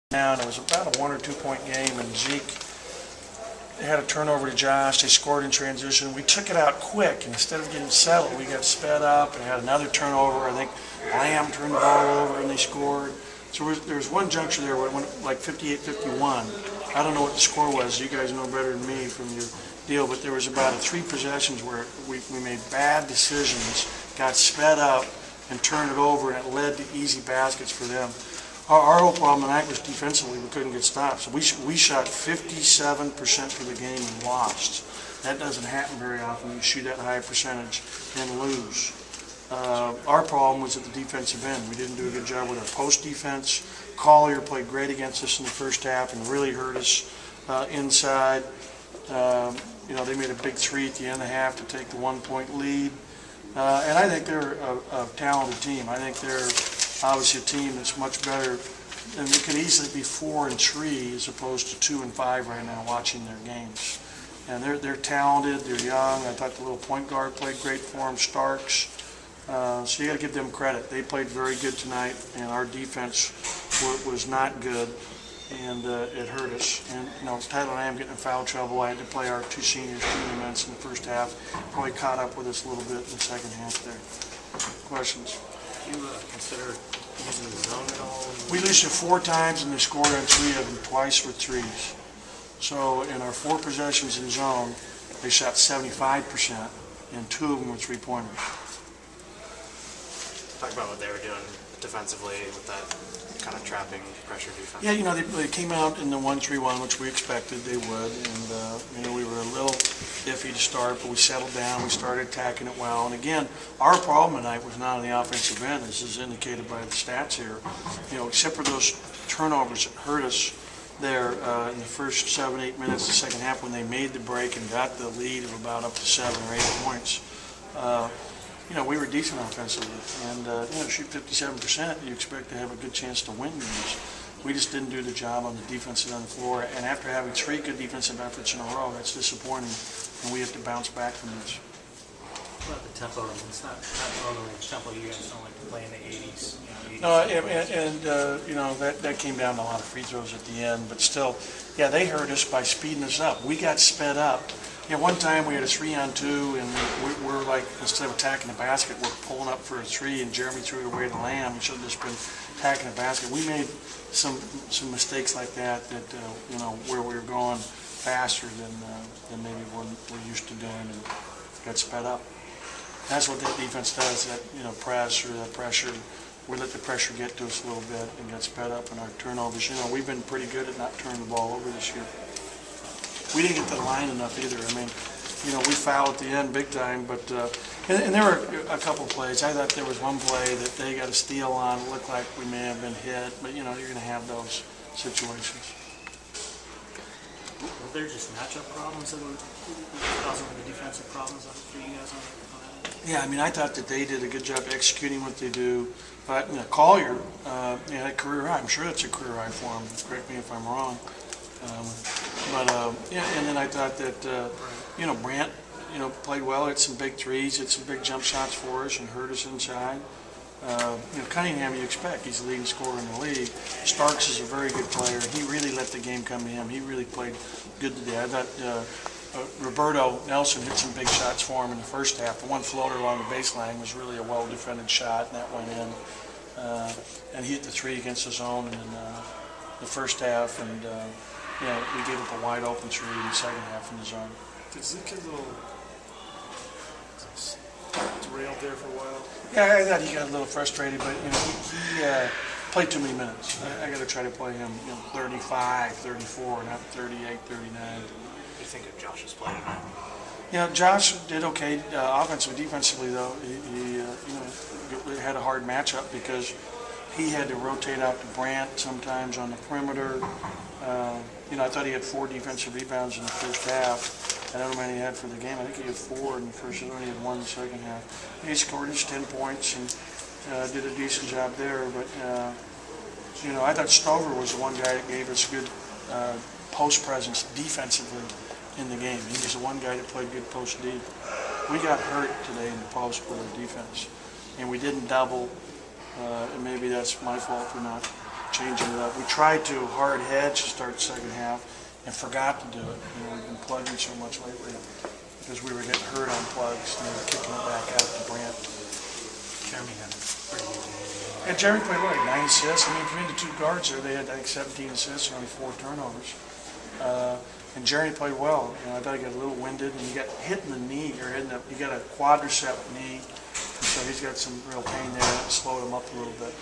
Down. It was about a 1 or 2 point game, and Zeke had a turnover to Josh. They scored in transition. We took it out quick, and instead of getting settled, we got sped up and had another turnover. I think Lamb turned the ball over, and they scored. So there was one juncture there where it went like 58-51. I don't know what the score was. You guys know better than me from your deal, but there was about 3 possessions where we made bad decisions, got sped up, and turned it over, and it led to easy baskets for them. Our whole problem tonight was defensively we couldn't get stopped. So we shot 57% for the game and lost. That doesn't happen very often. You shoot that high percentage and lose. Our problem was at the defensive end. We didn't do a good job with our post defense. Collier played great against us in the first half and really hurt us inside. They made a big 3 at the end of the half to take the 1 point lead. And I think they're a talented team. I think they're obviously a team that's much better, and it could easily be 4-3 as opposed to 2-5 right now watching their games. And they're talented, they're young. I thought the little point guard played great for them, Starks. So you got to give them credit. They played very good tonight, and our defense was not good, and it hurt us. And Tyler Lamb getting in foul trouble. I had to play our 2 seniors 2 minutes in the first half. Probably caught up with us a little bit in the second half there. Questions? Do you consider using the zone at all? We used it 4 times, and they scored on 3 of them, twice with 3s. So in our 4 possessions in zone, they shot 75%, and 2 of them were 3-pointers. Talk about what they were doing defensively with that kind of trapping pressure defense. Yeah, they came out in the 1-3-1, which we expected they would, and we were a little iffy to start, but we settled down. We started attacking it well, and again, our problem tonight was not on the offensive end. This is indicated by the stats here. Except for those turnovers that hurt us there in the first 7-8 minutes of the second half when they made the break and got the lead of about up to 7 or 8 points. We were decent offensively, and shoot 57%, you expect to have a good chance to win games. We just didn't do the job on the defensive end of the floor, and after having 3 good defensive efforts in a row, that's disappointing, and we have to bounce back from this. What about the tempo? It's not normally the tempo you guys don't like to play in the 80s. That came down to a lot of free throws at the end, but still, yeah, they hurt us by speeding us up. We got sped up. One time we had a 3-on-2, and we're like, instead of attacking the basket, we're pulling up for a 3, and Jeremy threw it away to Lamb. We should have just been attacking the basket. We made some mistakes like that where we were going faster than maybe we're used to doing, and got sped up. That's what that defense does, that press or that pressure. We let the pressure get to us a little bit and get sped up in our turnovers. We've been pretty good at not turning the ball over this year. We didn't get to the line enough either. We fouled at the end big time, but and there were a couple plays. I thought there was one play that they got a steal on. It looked like we may have been hit, but you're going to have those situations. Were there just matchup problems that were causing the defensive problems for you guys on that end? Yeah, I thought that they did a good job executing what they do. But Collier had a career high. I'm sure it's a career high for him. Correct me if I'm wrong. And then I thought that Brant played well. Hit some big 3s, hit some big jump shots for us, and hurt us inside. Cunningham, you expect he's the leading scorer in the league. Starks is a very good player. He really let the game come to him. He really played good today. I thought Roberto Nelson hit some big shots for him in the first half. The one floater along the baseline was really a well-defended shot, and that went in. And he hit the 3 against his own in the first half, and we gave up a wide-open 3 in the second half in the zone. Did Zeke get a little derailed there for a while? Yeah, I thought he got a little frustrated, but he played too many minutes. I got to try to play him 35, 34, not 38, 39. What do you think of Josh's play tonight? Josh did okay offensively. Defensively, though, he had a hard matchup because he had to rotate out to Brant sometimes on the perimeter. I thought he had 4 defensive rebounds in the first half. I don't know how many he had for the game. I think he had 4 in the first half. He had 1 in the second half. He scored his 10 points and did a decent job there. But, I thought Stover was the one guy that gave us good post presence defensively in the game. He was the one guy that played good post D. We got hurt today in the post with our defense, and we didn't double, and maybe that's my fault for not changing it up. We tried to hard hedge to start the second half and forgot to do it. You know, we've been plugging so much lately because we were getting hurt on plugs and they were kicking it back out to Brant. Jeremy had a pretty good game. And Jeremy played well, 9 assists. I mean, between the two guards there, they had, I think, 17 assists and only 4 turnovers. And Jeremy played well. You know, I thought he got a little winded, and he got hit in the knee, or he got a quadricep knee, and so he's got some real pain there. That slowed him up a little bit.